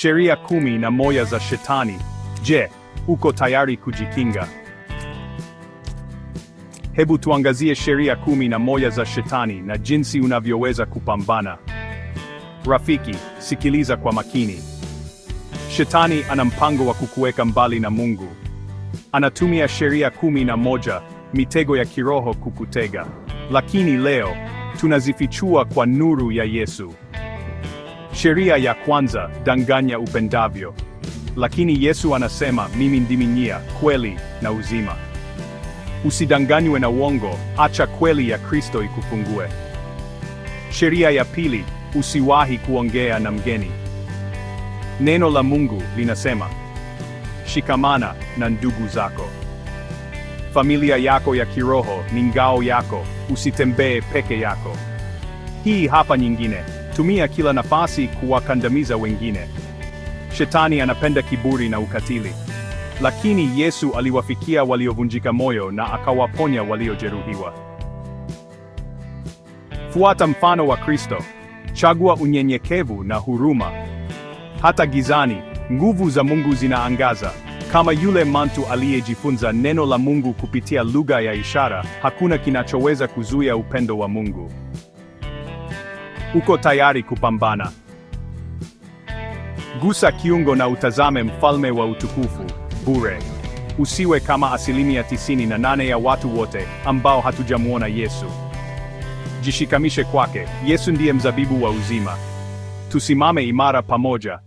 Sheria 11 za Shetani. Je, uko tayari kujikinga? Hebu tuangazie sheria 11 za Shetani na jinsi unavyoweza kupambana. Rafiki, sikiliza kwa makini. Shetani ana mpango wa kukuweka mbali na Mungu. Anatumia sheria 11, mitego ya kiroho kukutega. Lakini leo tunazifichua kwa nuru ya Yesu. Sheria ya kwanza, danganya upendavyo. Lakini Yesu anasema, mimi ndimi njia, kweli na uzima. Usidanganywe na uongo, acha kweli ya Kristo ikufungue. Sheria ya pili, usiwahi kuongea na mgeni. Neno la Mungu linasema, shikamana na ndugu zako. Familia yako ya kiroho ni ngao yako, usitembee peke yako. Hii hapa nyingine, tumia kila nafasi kuwakandamiza wengine. Shetani anapenda kiburi na ukatili. Lakini Yesu aliwafikia waliovunjika moyo na akawaponya waliojeruhiwa. Fuata mfano wa Kristo. Chagua unyenyekevu na huruma. Hata gizani, nguvu za Mungu zinaangaza. Kama yule mtu aliyejifunza neno la Mungu kupitia lugha ya ishara, hakuna kinachoweza kuzuia upendo wa Mungu. Uko tayari kupambana? Gusa kiungo na utazame mfalme wa utukufu bure. Usiwe kama 98% ya watu wote ambao hatujamuona Yesu. Jishikamishe kwake. Yesu ndiye mzabibu wa uzima. Tusimame imara pamoja.